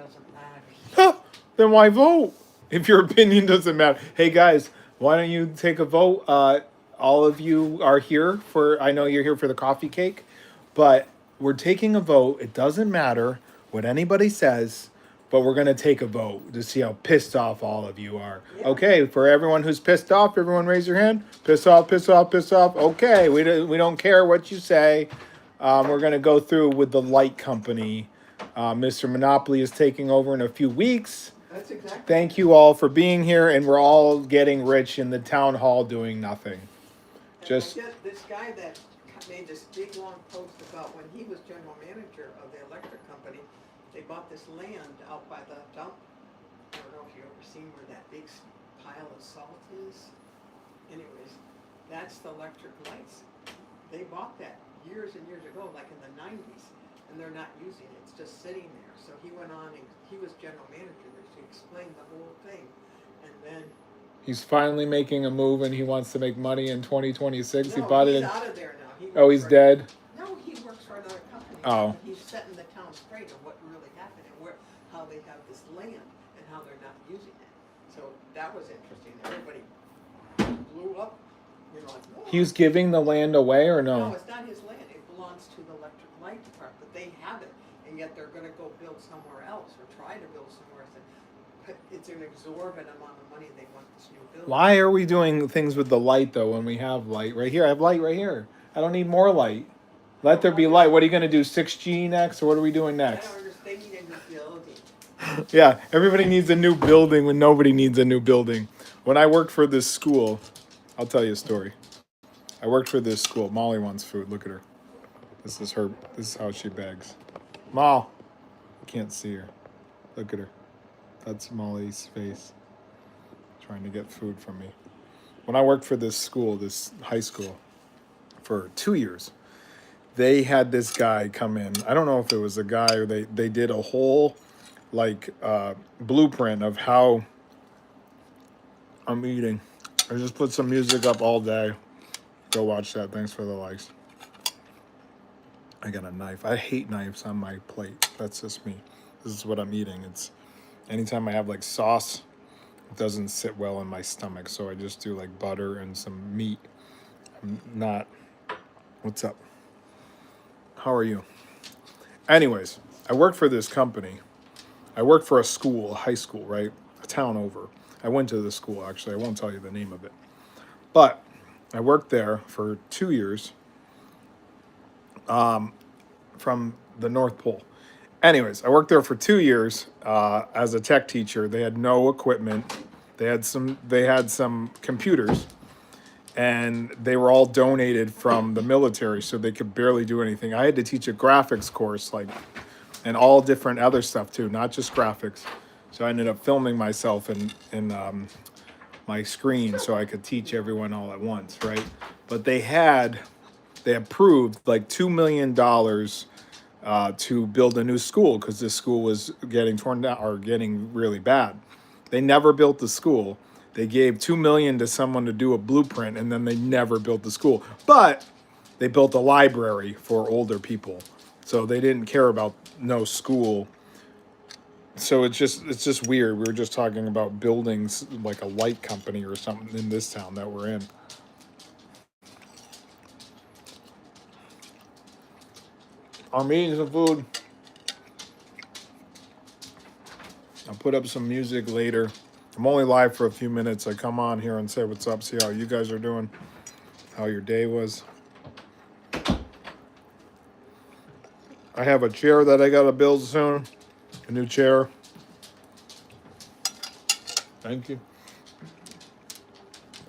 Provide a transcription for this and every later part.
doesn't matter. Then why vote? If your opinion doesn't matter. Hey guys, why don't you take a vote? All of you are here for, I know you're here for the coffee cake, but we're taking a vote. It doesn't matter what anybody says, but we're going to take a vote to see how pissed off all of you are. Yeah. Okay, for everyone who's pissed off, everyone raise your hand. Piss off, piss off, piss off. Okay, we don't care what you say. We're going to go through with the light company. Mr. Monopoly is taking over in a few weeks. That's exactly. Thank you all for being here, and we're all getting rich in the town hall doing nothing. And Just I get this guy that made this big long post about when he was general manager of the electric company, they bought this land out by the dump. I don't know if you've ever seen where that big pile of salt is. Anyways, that's the electric lights. They bought that years and years ago, like in the 90s, and they're not using it. It's just sitting there. So he went on and he was general manager there, so he explained the whole thing. And then he's finally making a move, and he wants to make money in 2026. He no, bought it he's in. out of there now. Oh, he's dead. No, he works for another company. Oh. He's setting the town straight on what really happened and where, how they have this land and how they're not using it. So that was interesting. Everybody blew up, you know, like, whoa. He was giving the land away, or No, no? it's not his land. It belongs to the electric light department, but they have it, and yet they're gonna go build somewhere else or try to build somewhere else. But it's an exorbitant amount of money they want this new building. Why are we doing things with the light though when we have light right here? I have light right here. I don't need more light. Let there be light. What are you gonna do? 6G next, or what are we doing I next? don't understand. They need a new building. Yeah, everybody needs a new building when nobody needs a new building. When I worked for this school, I'll tell you a story. I worked for this school. Molly wants food. Look at her. This is her. This is how she begs. Moll. You can't see her. Look at her. That's Molly's face. Trying to get food from me. When I worked for this school, this high school, for 2 years, they had this guy come in. I don't know if it was a guy or they did a whole like blueprint of how I'm eating. I just put some music up all day. Go watch that. Thanks for the likes. I got a knife. I hate knives on my plate. That's just me. This is what I'm eating. It's anytime I have like sauce, it doesn't sit well in my stomach. So I just do like butter and some meat. I'm not. What's up? How are you? Anyways, I worked for this company. I worked for a school, a high school, right? A town over. I went to the school, actually. I won't tell you the name of it. But I worked there for 2 years from the North Pole. Anyways, I worked there for 2 years as a tech teacher. They had no equipment. They had some computers, and they were all donated from the military, so they could barely do anything. I had to teach a graphics course, like, and all different other stuff too, not just graphics. So I ended up filming myself in my screen so I could teach everyone all at once, right? But they approved like $2 million to build a new school because this school was getting torn down or getting really bad. They never built the school. They gave $2 million to someone to do a blueprint, and then they never built the school. But they built a library for older people, so they didn't care about no school. So it's just weird. We were just talking about buildings like a light company or something in this town that we're in. I'm eating some food. I'll put up some music later. I'm only live for a few minutes. I come on here and say what's up, see how you guys are doing, how your day was. I have a chair that I gotta build soon. A new chair. Thank you.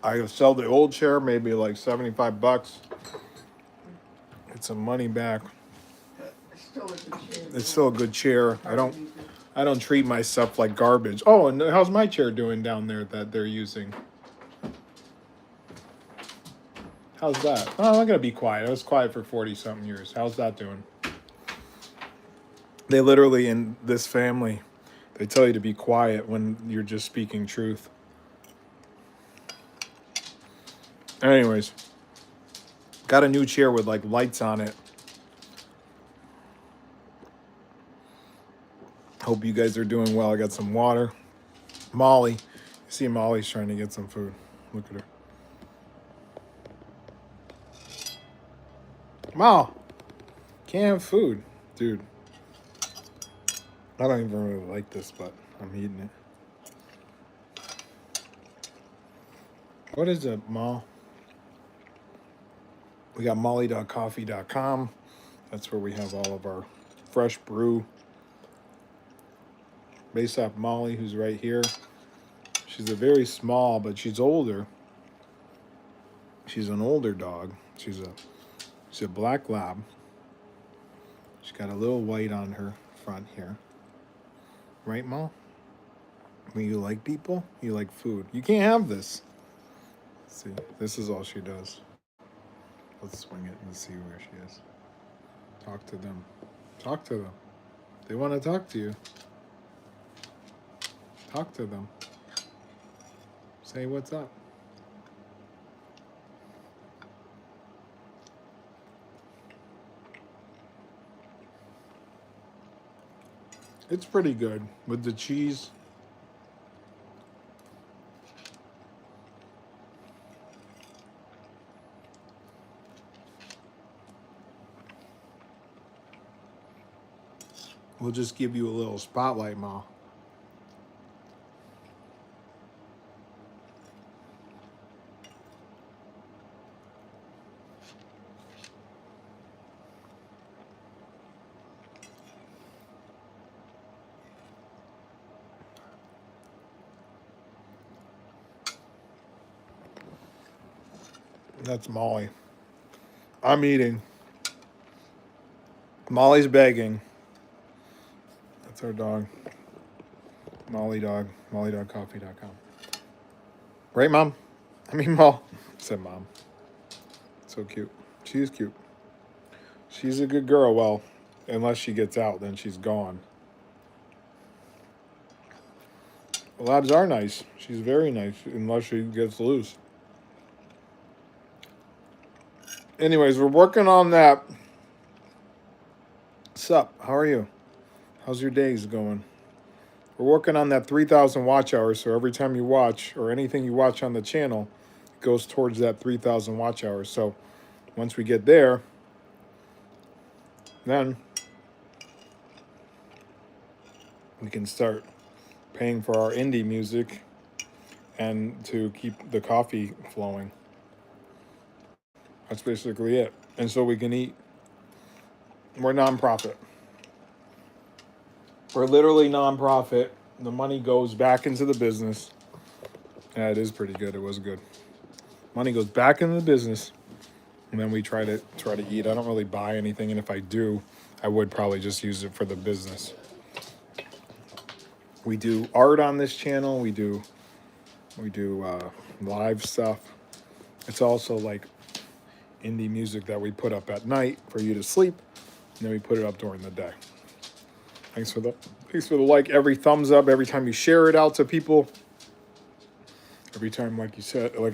I sell the old chair, maybe like $75. Get some money back. It's still a good chair. It's still a good chair. I don't treat my stuff like garbage. Oh, and how's my chair doing down there that they're using? How's that? Oh, I'm gonna be quiet. I was quiet for 40-something years. How's that doing? They literally, in this family, they tell you to be quiet when you're just speaking truth. Anyways, got a new chair with like lights on it. Hope you guys are doing well. I got some water. Molly, you see Molly's trying to get some food. Look at her. Mal, can't have food. Dude, I don't even really like this, but I'm eating it. What is it, Mal? We got molly.coffee.com. That's where we have all of our fresh brew. Based off Molly, who's right here. She's a very small, but she's older. She's an older dog. She's a black lab. She's got a little white on her front here. Right, Mal? When you like people, you like food. You can't have this. Let's see, this is all she does. Let's swing it and see where she is. Talk to them. Talk to them. They want to talk to you. Talk to them. Say what's up. It's pretty good with the cheese. We'll just give you a little spotlight, Ma. That's Molly. I'm eating. Molly's begging. That's our dog. Molly dog. Molly.coffee.com. Right, Mom? I mean, Mom. Said Mom. So cute. She's cute. She's a good girl. Well, unless she gets out, then she's gone. Labs are nice. She's very nice, unless she gets loose. Anyways, we're working on that. Sup? How are you? How's your days going? We're working on that 3,000 watch hours, so every time you watch, or anything you watch on the channel, it goes towards that 3,000 watch hours. So once we get there, then we can start paying for our indie music and to keep the coffee flowing. That's basically it. And so we can eat. We're nonprofit. We're literally nonprofit. The money goes back into the business. Yeah, it is pretty good. It was good. Money goes back into the business, and then we try to eat. I don't really buy anything, and if I do, I would probably just use it for the business. We do art on this channel. We do live stuff. It's also like indie music that we put up at night for you to sleep, and then we put it up during the day. Thanks for the like, every thumbs up, every time you share it out to people. Every time, like I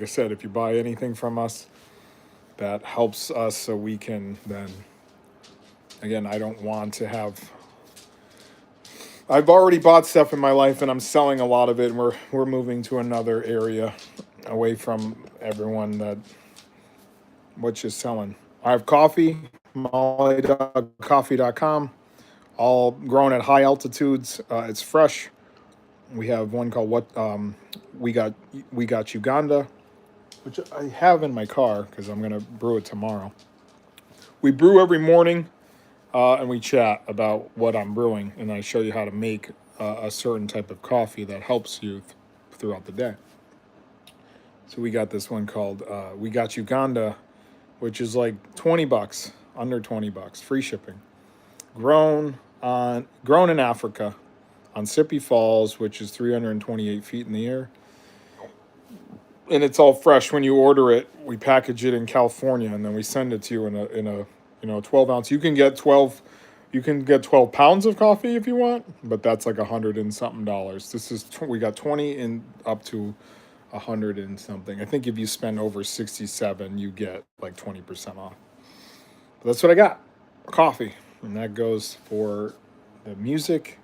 said, if you buy anything from us, that helps us so we can then, again, I don't want to have, I've already bought stuff in my life and I'm selling a lot of it, and we're moving to another area away from everyone that what's just selling. I have coffee, molly.coffee.com, all grown at high altitudes. It's fresh. We have one called we got Uganda, which I have in my car because I'm gonna brew it tomorrow. We brew every morning, and we chat about what I'm brewing, and I show you how to make a certain type of coffee that helps you throughout the day. So we got this one called We Got Uganda, which is like $20, under $20, free shipping. Grown in Africa, on Sippy Falls, which is 328 feet in the air. And it's all fresh. When you order it, we package it in California, and then we send it to you in a 12 ounce. You can get 12 pounds of coffee if you want, but that's like $100 and something. We got 20 and up to 100 and something. I think if you spend over 67, you get like 20% off. But that's what I got, coffee, and that goes for the music.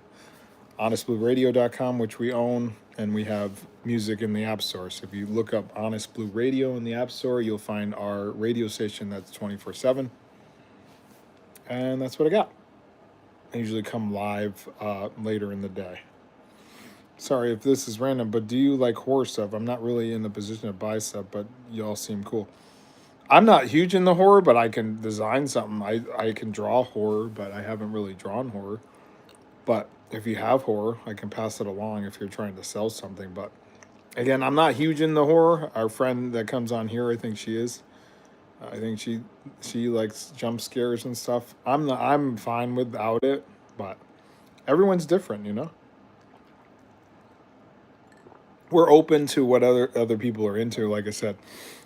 HonestBlueRadio.com, which we own, and we have music in the App Store. So if you look up Honest Blue Radio in the App Store, you'll find our radio station that's 24/7. And that's what I got. I usually come live later in the day. Sorry if this is random, but do you like horror stuff? I'm not really in the position to buy stuff, but y'all seem cool. I'm not huge in the horror, but I can design something. I can draw horror, but I haven't really drawn horror. But if you have horror, I can pass it along if you're trying to sell something. But again, I'm not huge in the horror. Our friend that comes on here, I think she is. I think she likes jump scares and stuff. I'm fine without it, but everyone's different, you know. We're open to what other people are into. Like I said,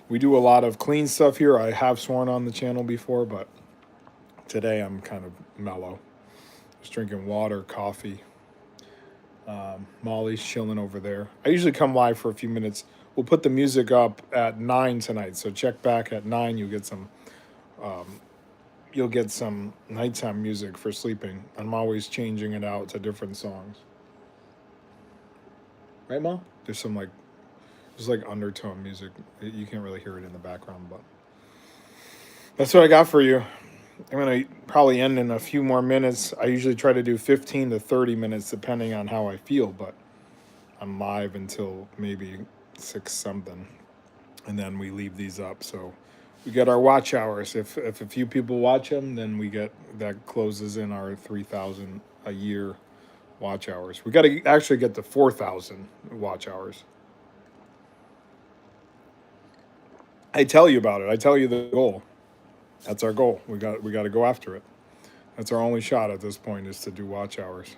we do a lot of clean stuff here. I have sworn on the channel before, but today I'm kind of mellow. Just drinking water, coffee. Molly's chilling over there. I usually come live for a few minutes. We'll put the music up at 9 tonight, so check back at 9. You'll get some nighttime music for sleeping. I'm always changing it out to different songs. Right, Mom? There's undertone music. You can't really hear it in the background, but that's what I got for you. I'm going to probably end in a few more minutes. I usually try to do 15 to 30 minutes depending on how I feel, but I'm live until maybe 6 something, and then we leave these up. So we get our watch hours. If a few people watch them, then that closes in our 3,000 a year watch hours. We got to actually get to 4,000 watch hours. I tell you about it. I tell you the goal. That's our goal. We got to go after it. That's our only shot at this point, is to do watch hours.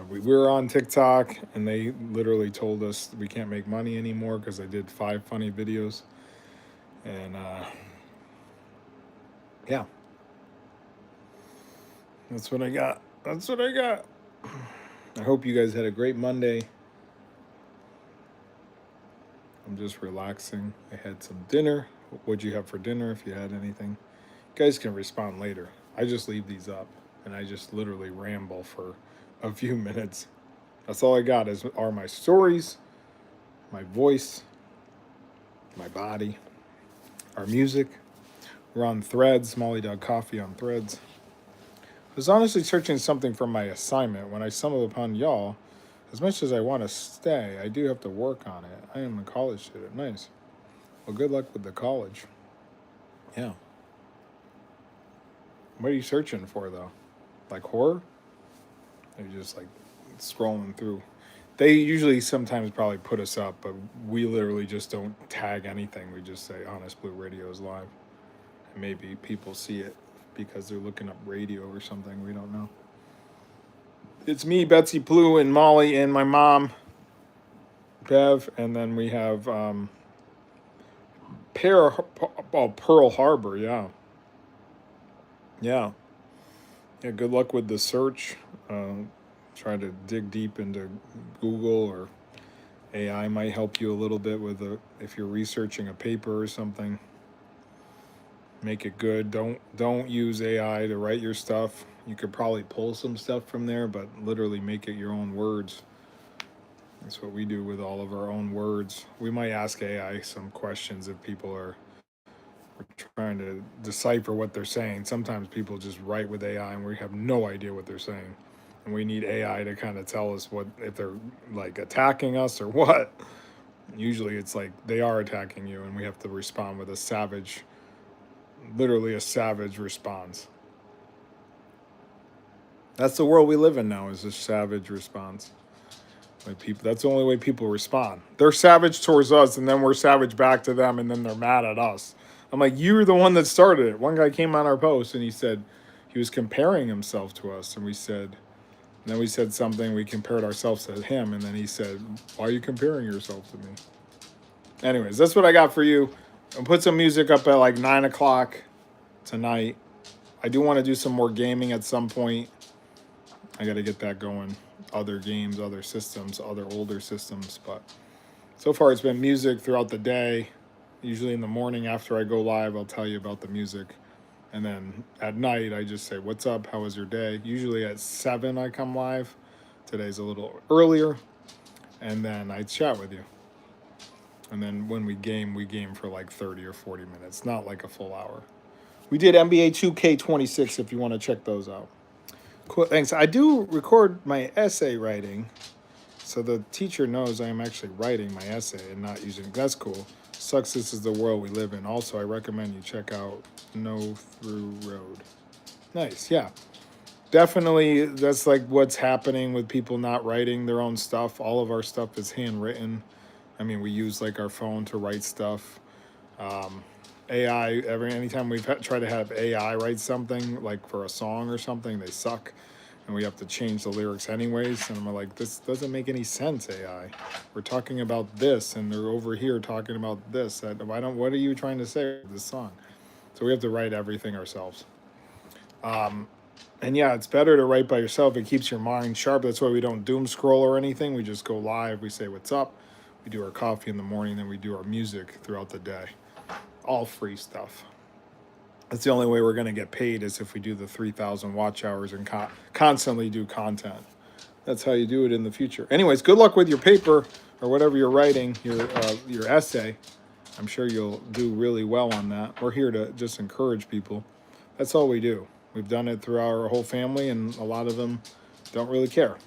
We were on TikTok, and they literally told us we can't make money anymore because I did 5 funny videos. And yeah, that's what I got. I hope you guys had a great Monday. I'm just relaxing. I had some dinner. What'd you have for dinner, if you had anything? You guys can respond later. I just leave these up, and I just literally ramble for a few minutes. That's all I got are my stories, my voice, my body, our music. We're on Threads, Molly.coffee on Threads. I was honestly searching something for my assignment when I stumbled upon y'all. As much as I want to stay, I do have to work on it. I am a college student. Nice. Well, good luck with the college. Yeah. What are you searching for, though? Like horror? Or just like scrolling through? They usually sometimes probably put us up, but we literally just don't tag anything. We just say Honest Blue Radio is live. And maybe people see it because they're looking up radio or something. We don't know. It's me, Betsy Blue, and Molly, and my mom, Bev, and then we have Pearl Harbor, yeah. Good luck with the search. Try to dig deep into Google, or AI might help you a little bit if you're researching a paper or something. Make it good. Don't use AI to write your stuff. You could probably pull some stuff from there, but literally make it your own words. That's what we do with all of our own words. We might ask AI some questions if people are trying to decipher what they're saying. Sometimes people just write with AI and we have no idea what they're saying. And we need AI to kind of tell us if they're like attacking us or what. Usually it's like they are attacking you, and we have to respond with literally a savage response. That's the world we live in now, is a savage response. That's the only way people respond. They're savage towards us, and then we're savage back to them, and then they're mad at us. I'm like, you're the one that started it. One guy came on our post, and he said he was comparing himself to us, and then we said something, we compared ourselves to him, and then he said, why are you comparing yourself to me? Anyways, that's what I got for you. I'll put some music up at like 9 o'clock tonight. I do want to do some more gaming at some point. I got to get that going. Other games, other systems, other older systems. But so far it's been music throughout the day. Usually in the morning after I go live, I'll tell you about the music. And then at night, I just say, what's up? How was your day? Usually at 7, I come live. Today's a little earlier. And then I chat with you. And then when we game for like 30 or 40 minutes, not like a full hour. We did NBA 2K26 if you want to check those out. Cool, thanks. I do record my essay writing, so the teacher knows I am actually writing my essay and not using. That's cool. Sucks this is the world we live in. Also, I recommend you check out No Through Road. Nice, yeah. Definitely, that's like what's happening with people not writing their own stuff. All of our stuff is handwritten. I mean, we use like our phone to write stuff. AI, anytime we've tried to have AI write something, like for a song or something, they suck. And we have to change the lyrics anyways. And we're like, this doesn't make any sense, AI. We're talking about this, and they're over here talking about this. What are you trying to say with this song? So we have to write everything ourselves. And yeah, it's better to write by yourself. It keeps your mind sharp. That's why we don't doom scroll or anything. We just go live. We say what's up. We do our coffee in the morning. Then we do our music throughout the day. All free stuff. That's the only way we're going to get paid is if we do the 3,000 watch hours and constantly do content. That's how you do it in the future. Anyways, good luck with your paper or whatever you're writing, your essay. I'm sure you'll do really well on that. We're here to just encourage people. That's all we do. We've done it through our whole family, and a lot of them don't really care.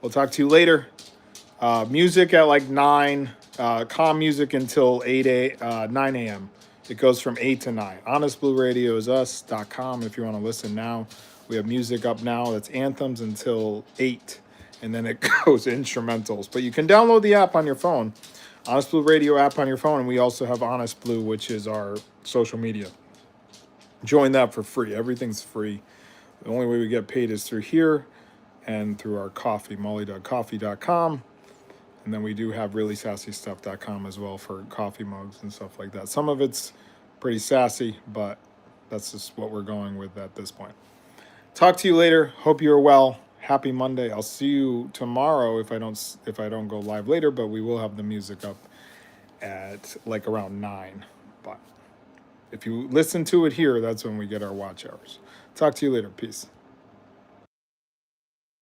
We'll talk to you later. Music at like 9, calm music until 9 a.m. It goes from 8 to 9. HonestBlueRadioIsUs.com if you want to listen now. We have music up now that's anthems until 8, and then it goes instrumentals. But you can download the app on your phone, Honest Blue Radio app on your phone, and we also have Honest Blue, which is our social media. Join that for free. Everything's free. The only way we get paid is through here and through our coffee, molly.coffee.com. And then we do have reallySassyStuff.com as well for coffee mugs and stuff like that. Some of it's pretty sassy, but that's just what we're going with at this point. Talk to you later. Hope you're well. Happy Monday. I'll see you tomorrow if I don't go live later, but we will have the music up at like around 9. But if you listen to it here, that's when we get our watch hours. Talk to you later. Peace.